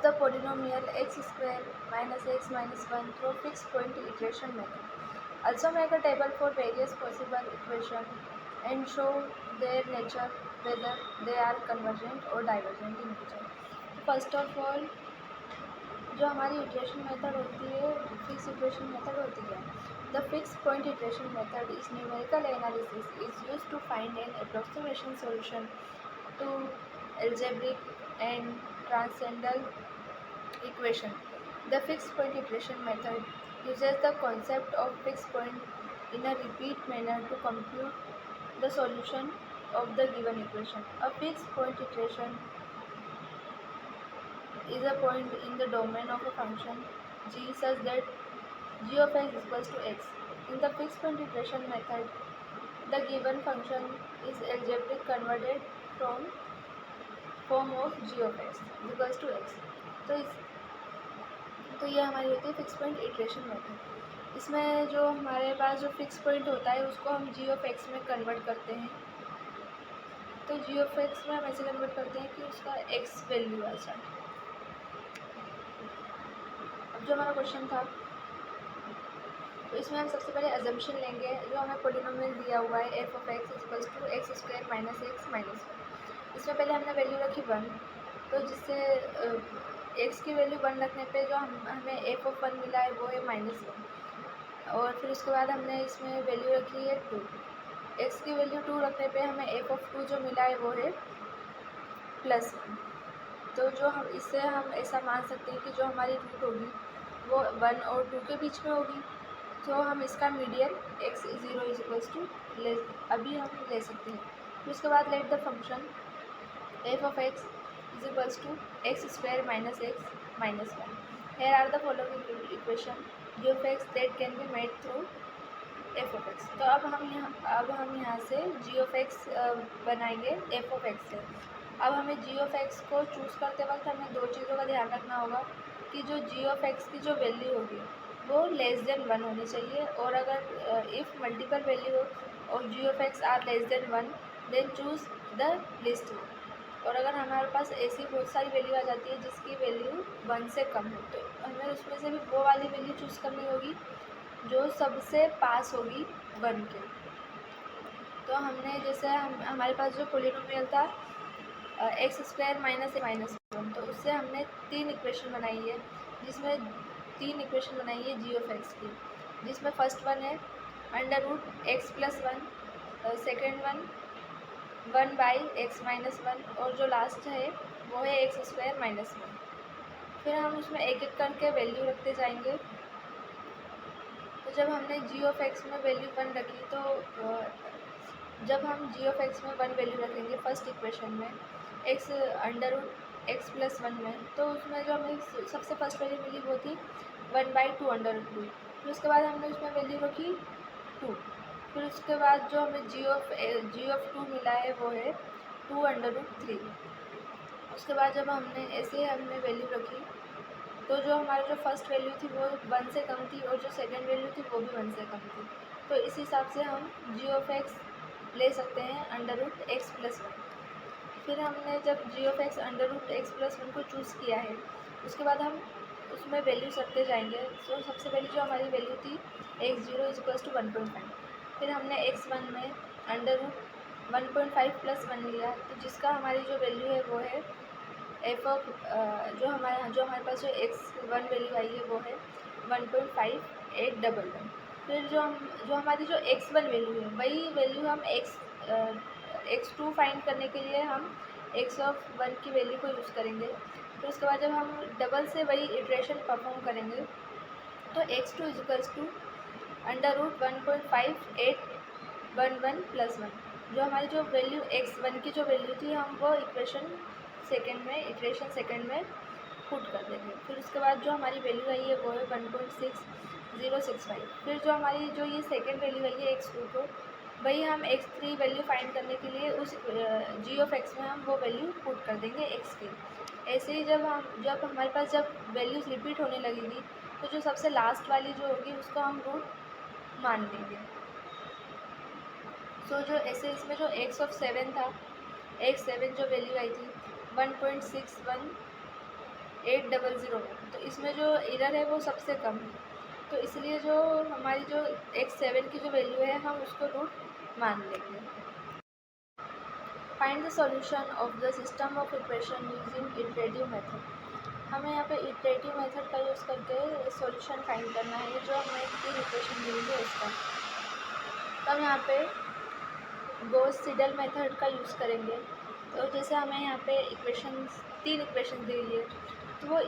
of the polynomial x square minus x minus 1 through fixed point iteration method. Also make a table for various possible equations and show their nature, whether they are convergent or divergent in nature. First of all जो हमारी iteration method होती है, fix iteration method होती है. The fix point iteration method is numerical analysis is use to find an approximation solution to algebraic and transcendental equation. The fixed point iteration method uses the concept of fixed point in a repeat manner to compute the solution of the given equation. A fixed point iteration is a point in the domain of a function g such that g of x equals to x. In the fixed point iteration method, the given function is algebraic converted from form of g of x equals to x. तो ये हमारी होती है fix point iteration method. इसमें जो हमारे पास जो fix point होता है उसको हम जी ऑफ एक्स में कन्वर्ट करते हैं. तो जी ऑफ एक्स में हम ऐसे कन्वर्ट करते हैं कि उसका एक्स वैल्यू आ जाए. अब जो हमारा क्वेश्चन था, तो इसमें हम सबसे पहले अजम्पशन लेंगे. जो हमें पोलिनोमियल दिया हुआ है f of x equals to x square minus x minus 1. इसमें पहले हमने वैल्यू रखी 1, तो जिससे एक्स की वैल्यू 1 रखने पे जो हमें एफ ऑफ 1 मिला है वो है -1. और फिर उसके बाद हमने इसमें वैल्यू रखी है 2. एक्स की वैल्यू 2 रखने पे हमें एफ ऑफ 2 जो मिला है वो है +1. तो जो हम इससे हम ऐसा मान सकते हैं कि जो हमारी रूट होगी वो 1 और 2 के बीच में होगी. तो हम इसका median x 0 is equals to अभी हम ले सकते हैं. फिर उसके बाद let the function f of x is equals to x square minus x minus 1. Here are the following equation g of x that can be made through f of x. तो अब हम यहाँ से g of x बनाएंगे f of x से. अब हमें g of x को चूज़ करते वक्त हमें दो चीज़ों का ध्यान रखना होगा कि जो g of x की जो वैल्यू होगी वो लेस देन 1 होनी चाहिए. और अगर इफ़ मल्टीपल वैल्यू हो और g of x are less than 1 then choose the list. और अगर हमारे पास ऐसी बहुत सारी वैल्यू आ जाती है जिसकी वैल्यू 1 से कम हो, तो हमें उसमें से भी वो वाली वैल्यू चूज़ करनी होगी जो सबसे पास होगी 1 के. तो हमने जैसे हमारे पास जो पोलिनोमियल था एक्स स्क्वायर माइनस ए माइनस 1, तो उससे हमने 3 इक्वेशन बनाई है, जिसमें 3 इक्वेशन बनाई है जी ऑफ एक्स की. जिसमें फर्स्ट वन है under root x plus 1, second one 1 by x minus 1, और जो लास्ट है वो है एक्स स्क्वायर माइनस 1. फिर हम उसमें एक एक करके वैल्यू रखते जाएंगे. तो जब हमने जी ऑफ एक्स में वैल्यू 1 रखी, तो जब हम जी ऑफ एक्स में 1 वैल्यू रखेंगे फर्स्ट इक्वेशन में x under root x plus 1 में, तो उसमें जो हमें सबसे फर्स्ट वैल्यू मिली वो थी 1/2 अंडर रूट 2. फिर उसके बाद हमने उसमें वैल्यू रखी 2. फिर उसके बाद जो हमें जी ऑफ 2 मिला है वो है 2 अंडर रूट 3. उसके बाद जब हमने वैल्यू रखी, तो जो हमारी जो फर्स्ट वैल्यू थी वो 1 से कम थी और जो सेकेंड वैल्यू थी वो भी 1 से कम थी. तो इस हिसाब से हम जी ऑफ एक्स ले सकते हैं अंडर रूट एक्स प्लस 1. फिर हमने जब g of x under root x plus 1 को चूज़ किया है, उसके बाद हम उसमें वैल्यूज रखते जाएंगे. तो सबसे पहले जो हमारी वैल्यू थी x0 इज इक्वल्स टू 1.5. फिर हमने x1 में अंडर रूट 1.5 प्लस 1 लिया, तो जिसका हमारी जो वैल्यू है वो है एफ ऑफ जो हमारे पास जो x1 वैल्यू आई है वो है 1.5811. फिर जो हमारी जो x1 वैल्यू है वही वैल्यू हम x2 फाइंड करने के लिए हम x ऑफ 1 की वैल्यू को यूज़ करेंगे. फिर उसके बाद जब हम डबल से वही इटरेशन परफॉर्म करेंगे, तो x2 is equals to under root 1.5811 plus 1. जो हमारी जो वैल्यू x1 की जो वैल्यू थी हम वो इटरेशन सेकेंड में पुट कर देंगे. फिर उसके बाद जो हमारी वैल्यू आई है वो है 1.6065. फिर जो हमारी जो ये सेकेंड वैल्यू आई है x2 को, वही हम x3 वैल्यू फाइंड करने के लिए उस जी ऑफ एक्स में हम वो वैल्यू पुट कर देंगे x की. ऐसे ही जब हमारे पास जब वैल्यूज़ रिपीट होने लगेगी, तो जो सबसे लास्ट वाली जो होगी उसको हम रूट मान लेंगे. सो जो ऐसे इसमें जो x ऑफ 7 था, x7 जो वैल्यू आई थी 1.61 8001। तो इसमें जो एरर है वो सबसे कम है, तो इसलिए जो हमारी जो x7 की जो वैल्यू है हम उसको रूट मान लेंगे। Find the solution of the system of equation using iterative method. हमें यहाँ पे इटरेटिव मेथड का यूज़ करके सॉल्यूशन फाइंड करना है, जो हमें 3 इक्वेशन मिलेंगे उसका। तो हम यहाँ पे गॉस सीडल मेथड का यूज़ करेंगे। तो जैसे हमें यहाँ पे इक्वेशंस 3 इक्वेशन दी हुई है, तो वो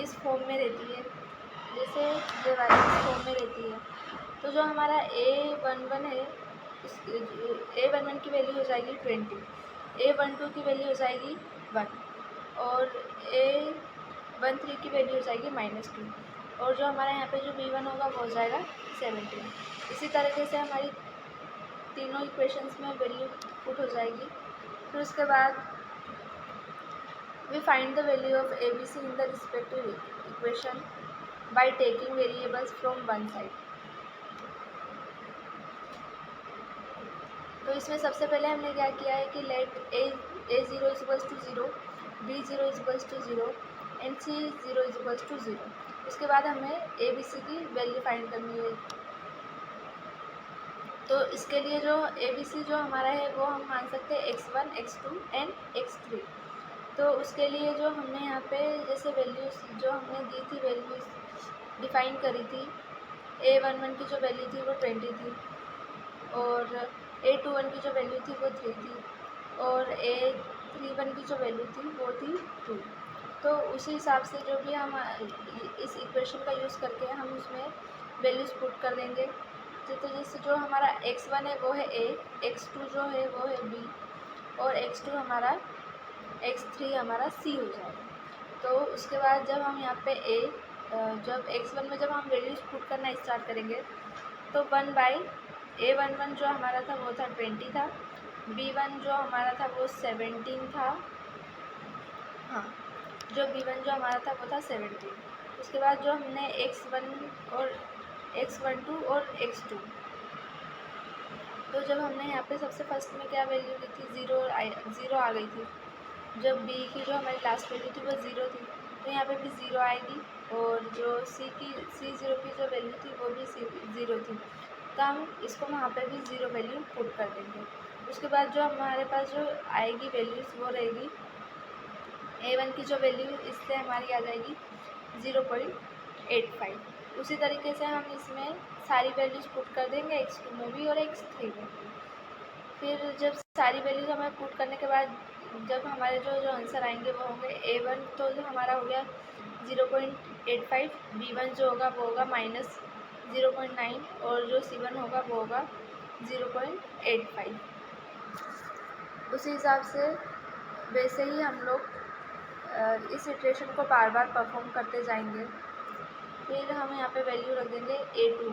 इस फॉर्म में रहती है, जैसे ये वाली इस फॉर्म में रहती है। तो जो हमारा a11 है, a11 की वैल्यू हो जाएगी 20, a12 की वैल्यू हो जाएगी 1 और a13 की वैल्यू हो जाएगी -2, और जो हमारा यहाँ पे जो b1 होगा वो हो जाएगा 17। इसी तरीके से हमारी तीनों इक्वेशंस में वैल्यू पुट हो जाएगी। फिर उसके बाद we find the value of ABC in the respective equation by taking variables from one side. तो इसमें सबसे पहले हमने क्या किया है कि let a0 equals to 0, b0 equals to 0 and c0 equals to 0। उसके बाद हमें ABC की वैल्यू फाइंड करनी है। तो इसके लिए जो ABC जो हमारा है वो हम मान सकते हैं x1, x2 एंड x3। तो उसके लिए जो हमने यहाँ पे जैसे वैल्यूज़ जो हमने दी थी, वैल्यूज़ डिफ़ाइन करी थी, a11 की जो वैल्यू थी वो 20 थी, और a21 की जो वैल्यू थी वो 3 थी, और a31 की जो वैल्यू थी वो थी 2। तो उसी हिसाब से जो भी हम इस इक्वेशन का यूज़ करके हम उसमें वैल्यूज़ पुट कर देंगे। तो जैसे जो हमारा x1 है वो है a, x2 जो है वो है b, और x2 हमारा x3 हमारा c हो जाएगा। तो उसके बाद जब हम यहाँ पे जब x1 में जब हम वैल्यूज़ पुट करना स्टार्ट करेंगे, तो 1/a11 जो हमारा था वो था 20 था, b1 जो हमारा था वो 17 था, हाँ जो b1 जो हमारा था वो था 17। उसके बाद जो हमने x1 और x12 और x2, तो जब हमने यहाँ पे सबसे फर्स्ट में क्या वैल्यू ली थी, ज़ीरो आ गई थी। जब b की जो हमारी लास्ट वैल्यू थी वो 0 थी, तो यहाँ पे भी 0 आएगी, और जो c0 की जो वैल्यू थी वो भी 0 थी, तो हम इसको वहाँ पे भी 0 वैल्यू पुट कर देंगे। उसके बाद जो हमारे पास जो आएगी वैल्यूज़ वो रहेगी a1 की जो वैल्यू इससे हमारी आ जाएगी 0.85। उसी तरीके से हम इसमें सारी वैल्यूज़ पुट कर देंगे x2 में भी और x3 में भी। फिर जब सारी वैल्यूज़ हमें पुट करने के बाद जब हमारे जो आंसर आएंगे वो होंगे a1 तो जो हमारा हो गया 0.85, b1 जो होगा वो होगा -0.9, और जो c1 होगा वो होगा 0.85। उसी हिसाब से वैसे ही हम लोग इस इटरेशन को बार बार परफॉर्म करते जाएंगे। फिर हम यहाँ पे वैल्यू रख देंगे a2।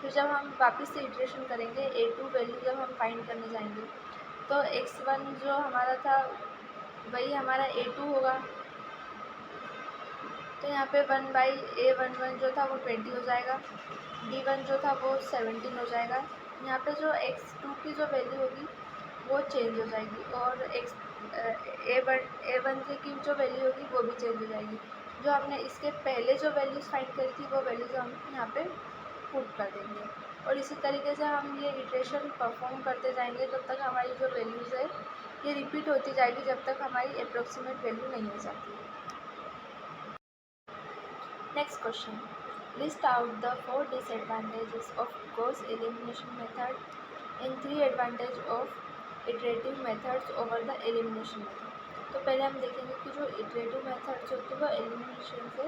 फिर जब हम वापस से इटरेशन करेंगे a2 वैल्यू जब हम फाइंड करने जाएंगे, तो x1 जो हमारा था वही हमारा a2 होगा। तो यहाँ पे 1/a11 जो था वो 20 हो जाएगा, b1 जो था वो 17 हो जाएगा। यहाँ पे जो x2 की जो वैल्यू होगी वो चेंज हो जाएगी, और a13 की जो वैल्यू होगी वो भी चेंज हो जाएगी। जो हमने इसके पहले जो वैल्यूज़ फाइंड करी थी वो वैल्यूज़ हम यहाँ पे पुट कर देंगे, और इसी तरीके से हम ये इटरेशन परफॉर्म करते जाएंगे जब तक हमारी जो वैल्यूज़ है ये रिपीट होती जाएगी, जब तक हमारी अप्रोक्सीमेट वैल्यू नहीं हो जाती। Next question, list out the 4 disadvantages of Gauss elimination method in 3 advantage of iterative methods over the elimination method. तो पहले हम देखेंगे कि जो इटरेटिव मेथड्स होती है वो एलिमिनेशन से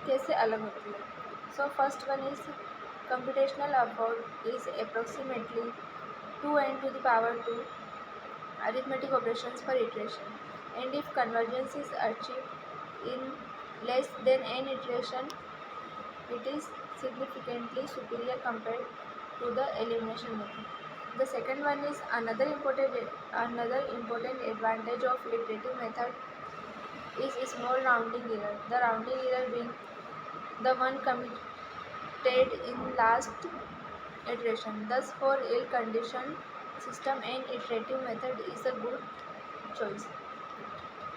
कैसे अलग होती है। So first one is computational effort is approximately 2n to the power 2 arithmetic operations per iteration, and if convergence is achieved in less than n iteration, it is significantly superior compared to the elimination method. The second one is another important advantage of iterative method is small rounding error. The rounding error being the one committed in last iteration. Thus, for ill-conditioned system, an iterative method is a good choice.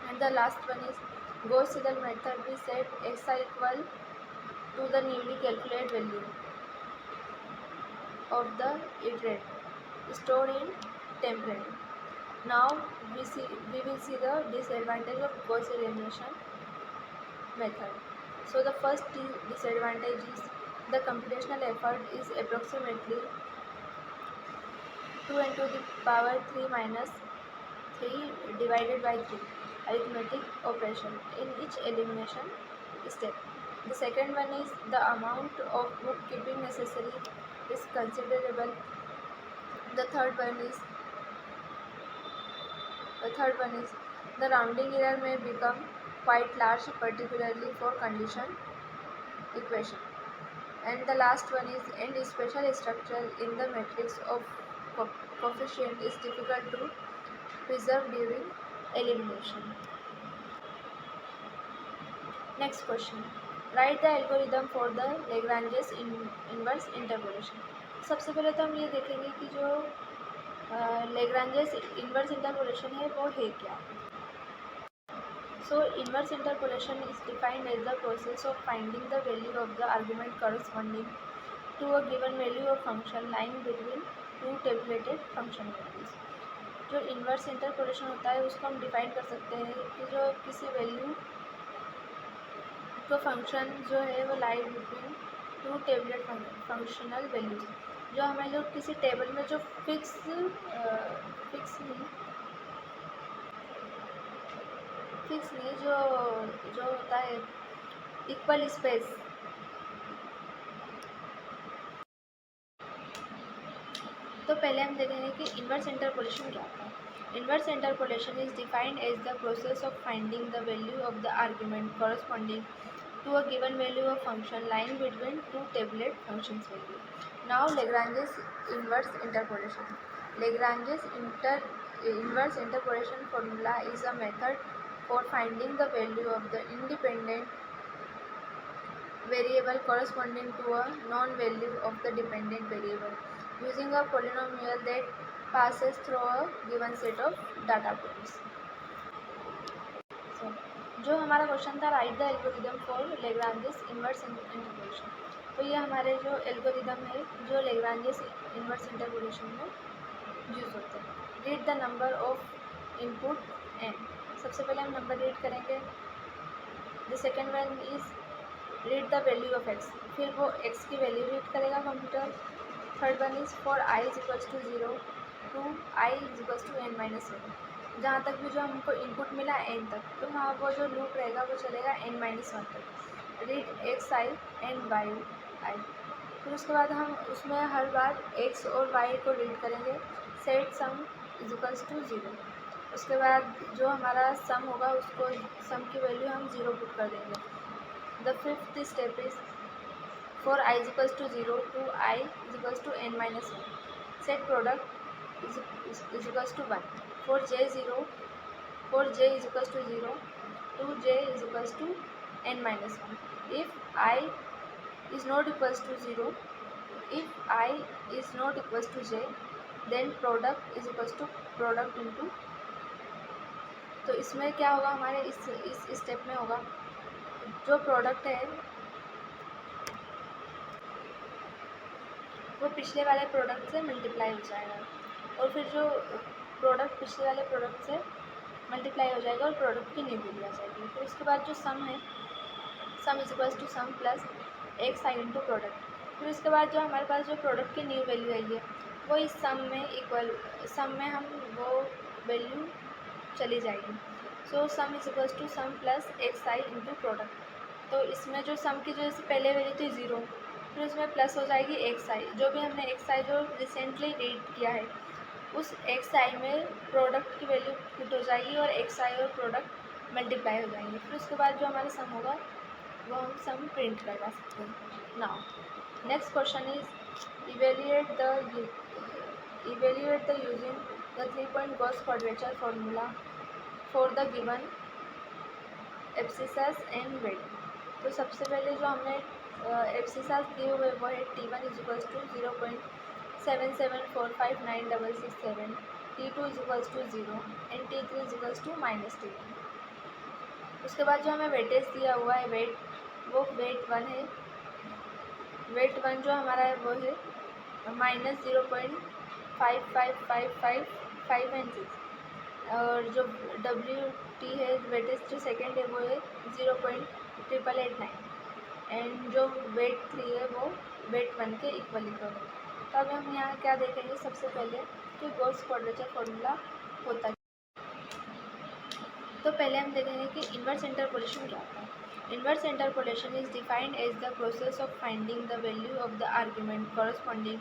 And the last one is Gauss Seidel method, we set xi equal to the newly calculated value of the iterate stored in template. Now we will see the disadvantage of Gauss elimination method. So the first disadvantage is the computational effort is approximately 2 into the power 3 minus 3 divided by 3 arithmetic operation in each elimination step. The second one is the amount of bookkeeping necessary is considerable. The third one is the rounding error may become quite large, particularly for condition equation. And the last one is and special structure in the matrix of coefficient is difficult to preserve during elimination. Next question. Write the algorithm for the Lagrange's inverse interpolation. सबसे पहले तो हम ये देखेंगे कि जो Lagrange's inverse interpolation है वो है क्या. So inverse interpolation is defined as the process of finding the value of the argument corresponding to a given value of function lying between two tabulated function values. जो inverse interpolation होता है उसको हम define कर सकते हैं कि जो किसी वैल्यू तो फंक्शन जो है वो lie between two tablet functional values, जो हमें जो किसी टेबल में जो फिक्स नहीं जो होता है इक्वल स्पेस. तो पहले हम देखेंगे कि इन्वर्स इंटरपोलेशन क्या होता है. Inverse interpolation is defined as the process of finding the value of the argument corresponding to a given value of function lying between two tabulate functions value. Now Lagrange's inverse interpolation. Lagrange's inverse interpolation formula is a method for finding the value of the independent variable corresponding to a non-value of the dependent variable using a polynomial that passes through a given set of data points. So, जो हमारा question था write the algorithm for Lagrange's inverse interpolation. तो ये हमारे जो algorithm है जो Lagrange's inverse interpolation में यूज़ होते हैं. Read the number of input n. सबसे पहले हम नंबर रीड करेंगे. The second one is read the value of x. फिर वो x की वैल्यू रीड करेगा computer. Third one is for i is equals to 0 to i is equals to n minus 1. जहाँ तक भी जो हमको इनपुट मिला n तक, तो वहाँ वो जो लूप रहेगा वो चलेगा n-1 तक. Read x i and y i. फिर उसके बाद हम उसमें हर बार x और y को रीड करेंगे. Set sum is equals to 0. उसके बाद जो हमारा सम होगा उसको सम की वैल्यू हम 0 पुट कर देंगे. The fifth step is for i is equals to 0 to i is equals to n-1. Set product is equals to 1. For j is equals to 0 to j is equals to n-1. If I is not equals to 0, if I is not equals to j, then product is equals to product into. तो इसमें क्या होगा हमारे इस step में होगा जो product है वो पिछले वाले प्रोडक्ट से मल्टीप्लाई हो जाएगा और फिर जो प्रोडक्ट पिछले वाले प्रोडक्ट से मल्टीप्लाई हो जाएगा और प्रोडक्ट की न्यू वैल्यू आ जाएगी. फिर उसके बाद जो सम है sum is equals to sum plus x i into product. फिर उसके बाद जो हमारे पास जो प्रोडक्ट की न्यू वैल्यू आई है वो इस सम में हम वो वैल्यू चली जाएगी. So sum is equals to sum plus x i into product. तो इसमें जो सम की जो जैसे पहले वैल्यू थी 0, फिर उसमें प्लस हो जाएगी एक्स आई. जो भी हमने एक्स आई जो रिसेंटली रीड किया है उस एक्स आई में प्रोडक्ट की वैल्यू पुट हो जाएगी और एक्स आई और प्रोडक्ट मल्टीप्लाई हो जाएंगे. फिर उसके बाद जो हमारा सम होगा वो हम सम प्रिंट करवा सकते हैं. Now next question is evaluate the using the 3-point Gauss quadrature formula for the given abscissas and weight. तो सबसे पहले जो हमने एब्सिसस दिए हुए वो है T1 is equals to 0.77459667, T2 is equals to 0 and T3 is equals to -T1. उसके बाद जो हमें वेटेज दिया हुआ है वेट, वो वेट 1 है। वेट 1 जो हमारा है वो है -0.5555 एंड 6। और जो WT है वेटेज जो सेकेंड है वो है 0.8889 एंड जो वेट 3 है वो वेट 1 के इक्वल इक्वल है। तो अभी हम यहाँ क्या देखेंगे, सबसे पहले कि गॉस क्वाड्रेचर फॉर्मूला होता है। तो पहले हम देखेंगे कि इन्वर्स इंटरपोलेशन क्या होता है। Inverse interpolation is defined as the process of finding the value of the argument corresponding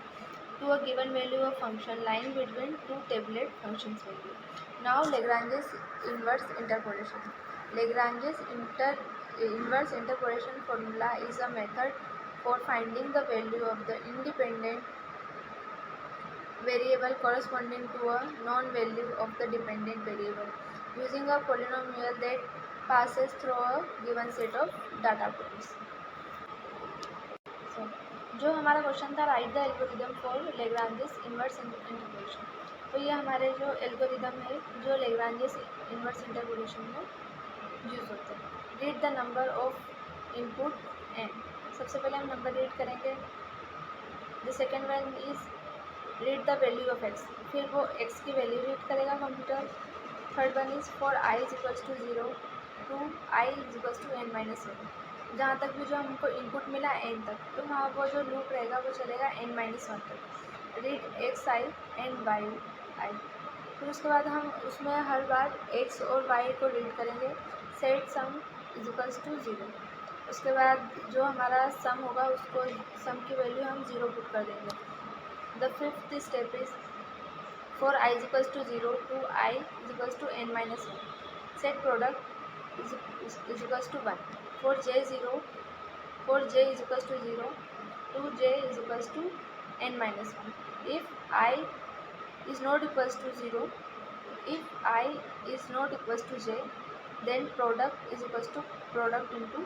to a given value of function lying between two tablet functions value. Now Lagrange's inverse interpolation. Lagrange's inverse interpolation formula is a method for finding the value of the independent variable corresponding to a non-value of the dependent variable using a polynomial that passes through a given set of data points. So, जो हमारा question था write the algorithm for Lagrange's inverse interpolation. तो ये हमारे जो algorithm है जो Lagrange's inverse interpolation में यूज़ होते हैं। Read the number of input n. सबसे पहले हम नंबर रीड करेंगे। The second one is read the value of x, फिर वो एक्स की वैल्यू रीड करेगा computer. Third one is for i is equals to 0 to i is equals to n-1, जहाँ तक भी जो हमको इनपुट मिला n तक, तो वहाँ वो जो लूप रहेगा वो चलेगा n-1 तक। Read x i and y i. फिर उसके बाद हम उसमें हर बार x और y को रीड करेंगे। Set sum is equals to 0। उसके बाद जो हमारा सम होगा उसको सम की वैल्यू हम 0 पुट कर देंगे। The fifth step is for i is equals to 0 to i is equals to n-1। Set product is equals to 1 for j is equals to 0 to j is equals to n-1. If I is not equals to 0, if I is not equals to j, then product is equals to product into।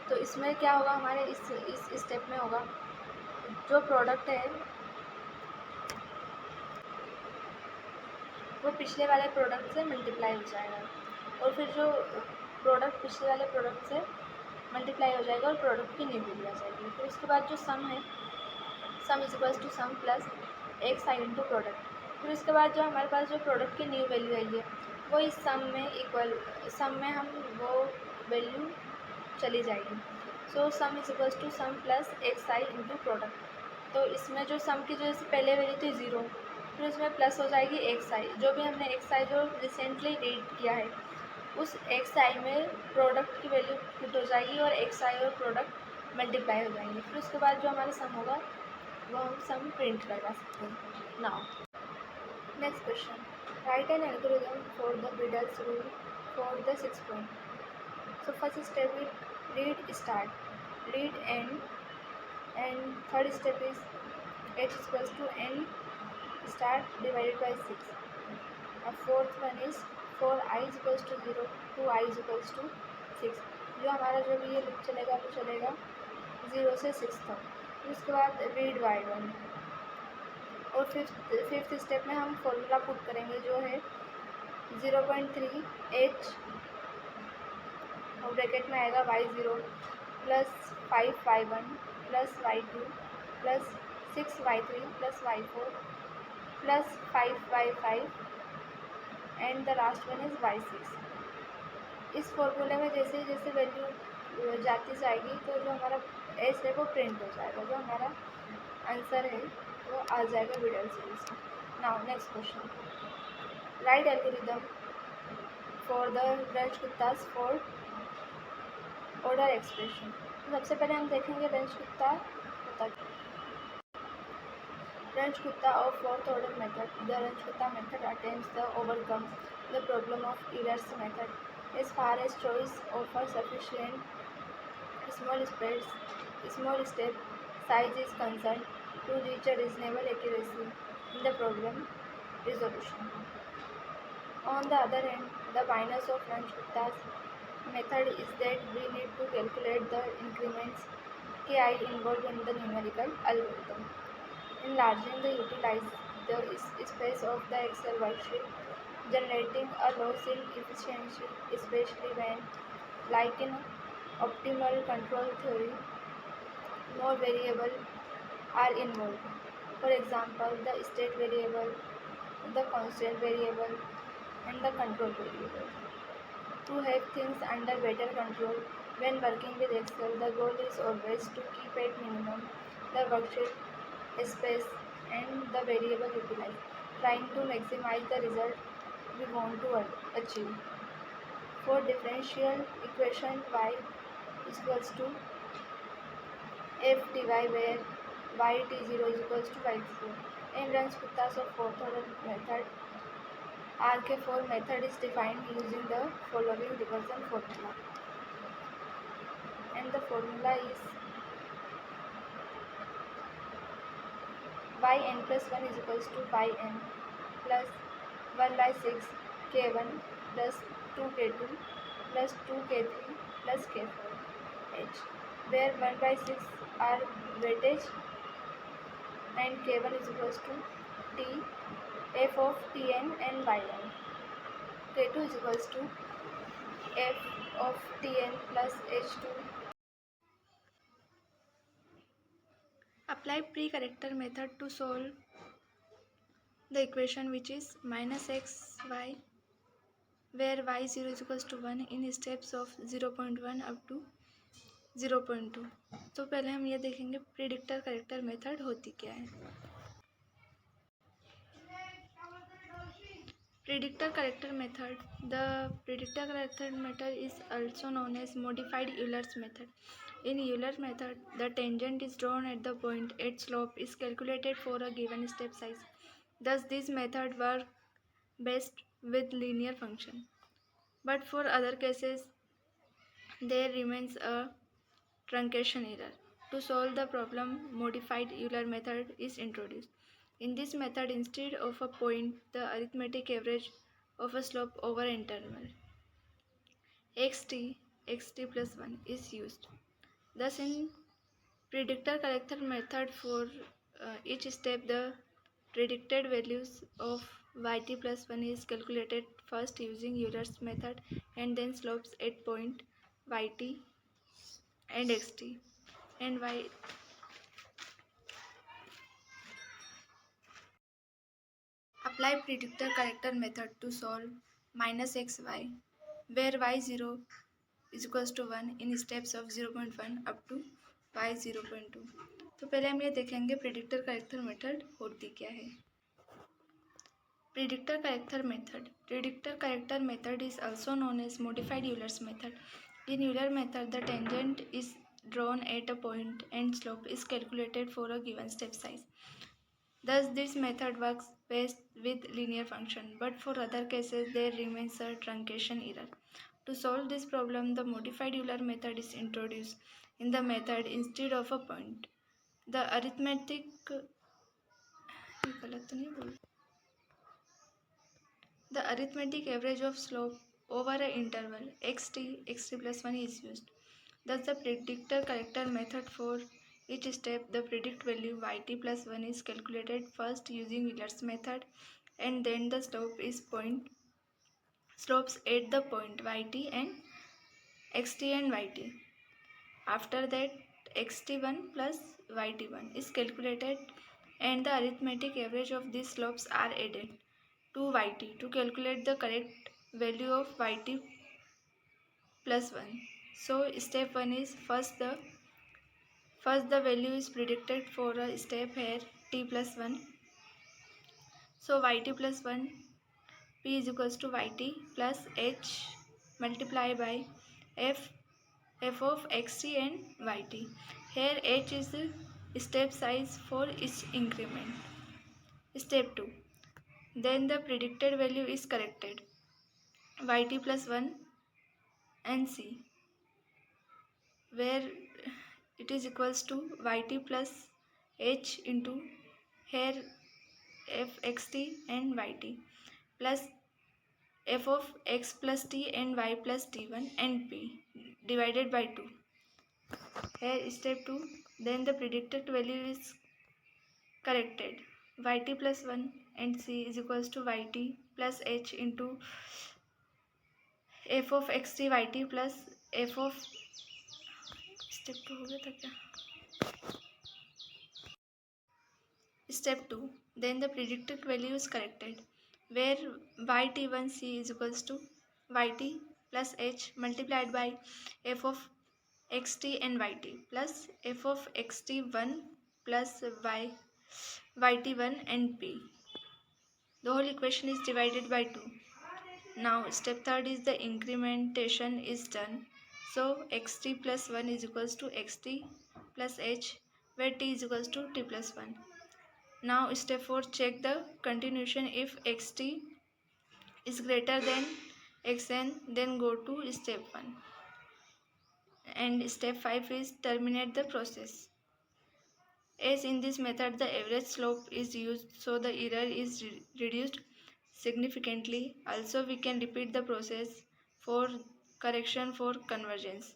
तो इसमें क्या होगा हमारे इस step में होगा जो product है वो पिछले वाले प्रोडक्ट से मल्टीप्लाई हो जाएगा, और फिर जो प्रोडक्ट पिछले वाले प्रोडक्ट से मल्टीप्लाई हो जाएगा और प्रोडक्ट की न्यू वैल्यू आ जाएगी। फिर उसके बाद जो सम है, sum is equals to sum plus x i into product. फिर उसके बाद जो हमारे पास जो प्रोडक्ट की न्यू वैल्यू आई है वो इस सम में हम वो वैल्यू चली जाएगी। So sum is equals to sum plus x i into product. तो इसमें जो सम की जो पहले वैल्यू थी 0, फिर उसमें प्लस हो जाएगी एक्स आई, जो भी हमने एक्स आई जो रिसेंटली रीड किया है उस एक्स आई में प्रोडक्ट की वैल्यू पुट हो जाएगी और एक्स आई और प्रोडक्ट मल्टीप्लाई हो जाएंगे। फिर उसके बाद जो हमारा सम होगा वो हम सम प्रिंट करवा सकते हैं। Now next question, write an algorithm for the Bedel's rule for the 6 point. So first step is read start, read end third step is h equals to n start divided by 6। और fourth one is for i is equals to 0 to i is equals to 6। जो हमारा जो भी ये loop चलेगा वो चलेगा 0 से 6 तक। फिर उसके बाद रीड y1, और फिफ्थ स्टेप में हम फॉर्मूला पुट करेंगे जो है 0.3 h और ब्रैकेट में आएगा y0 plus 5 y1 plus y2 plus 6 y3 plus y4 plus 5 y5 and the last one is y6। इस फॉर्मूले में जैसे जैसे वैल्यू जाती जाएगी तो जो हमारा एस है वो प्रिंट हो जाएगा, जो हमारा आंसर है वो आ जाएगा Bedel's सीरीज में। Now next question, right algorithm for the Runge-Kuttas for order expression. सबसे पहले हम देखेंगे Runge-Kutta of fourth order method. The Runge-Kutta method attempts to overcome the problem of errors method as far as choice offers sufficient small step size is concerned to reach a reasonable accuracy in the problem resolution. On the other hand, the minus of Runge-Kutta's method is that we need to calculate the increments ki involved in the numerical algorithm. Enlarging the utilize the space of the Excel worksheet generating a loss in efficiency, especially when, like in optimal control theory, more variables are involved. For example, the state variable, the constant variable, and the control variable. To have things under better control, when working with Excel, the goal is always to keep at minimum the worksheet space and the variable utilized, trying to maximize the result we want to achieve. For differential equation y is equals to f dy where y t0 is equals to y0. In Brans-Gupta's fourth order method, RK4 method is defined using the following recursion formula. And the formula is yn plus 1 is equals to yn plus 1 by 6 k1 plus 2k2 plus 2k3 plus k4 h, where 1 by 6 are weightage and k1 is equals to t f of tn and yn. k2 is equals to f of tn plus h2. Apply pre-corrector method to solve the equation which is minus xy where y0 is equals to 1 in steps of 0.1 up to 0.2. तो पहले हम ये देखेंगे predictor character method होती क्या है. Predictor corrector method. The predictor corrector method is also known as modified Euler's method. In Euler's method, the tangent is drawn at the point its slope is calculated for a given step size. Thus, this method works best with linear function. But for other cases, there remains a truncation error. To solve the problem, modified Euler method is introduced. In this method, instead of a point, the arithmetic average of a slope over interval xt plus 1 is used. Thus, in predictor corrector method, for each step, the predicted values of yt plus 1 is calculated first using Euler's method and then slopes at point yt and xt and y. Apply predictor corrector method to solve minus xy where y0 is equals to 1 in steps of 0.1 up to y 0.2. तो पहले हम ये देखेंगे predictor character method होती क्या है. Predictor corrector method. Predictor corrector method is also known as modified Euler's method. In Euler method, the tangent is drawn at a point and slope is calculated for a given step size. Thus, this method works best with linear function, but for other cases, there remains a truncation error. To solve this problem, the modified Euler method is introduced. In the method, instead of a point, the arithmetic average of slope over an interval xt plus 1 is used. Thus, the predictor corrector method for each step, the predict value yt plus 1 is calculated first using Euler's method and then the slopes at the point yt and xt and yt. After that, xt1 plus yt1 is calculated and the arithmetic average of these slopes are added to yt to calculate the correct value of yt plus 1. So, step 1 is first the value is predicted for a step here t plus 1. So, yt plus 1 p is equals to yt plus h multiplied by f of xt and yt. Here h is the step size for each increment. Step 2. Then the predicted value is corrected. Yt plus 1 and c, where it is equals to yt plus h into here f xt and yt plus f of x plus t and y plus t1 and p divided by 2. Here step 2. Then the predicted value is corrected. Yt plus 1 and c is equals to yt plus h into f of x t y t plus f of step 2 हो गया था क्या? Step 2. Then the predicted value is corrected, where yt1c is equals to yt plus h multiplied by f of xt and yt plus f of xt1 plus yt1 and p. The whole equation is divided by 2. Now step 3 is the incrementation is done. So xt plus 1 is equals to xt plus h, where t is equals to t plus 1. Now step 4, check the continuation. If xt is greater than xn, then go to step 1. And step 5 is terminate the process. As in this method the average slope is used, so the error is reduced significantly. Also we can repeat the process for correction for convergence.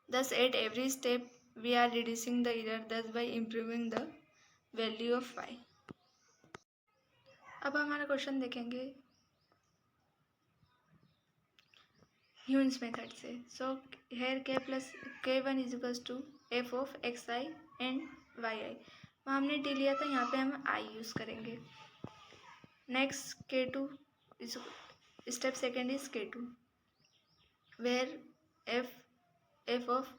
Thus at every step we are reducing the error, thus by improving the value of y. अब हमारा question देखेंगे Heun's method से. So here के plus k1 is equals to f of x i and y i. वहाँ हमने t लिया था, यहाँ पे हम आई यूज़ करेंगे. Next k2 is step second is k2, where f of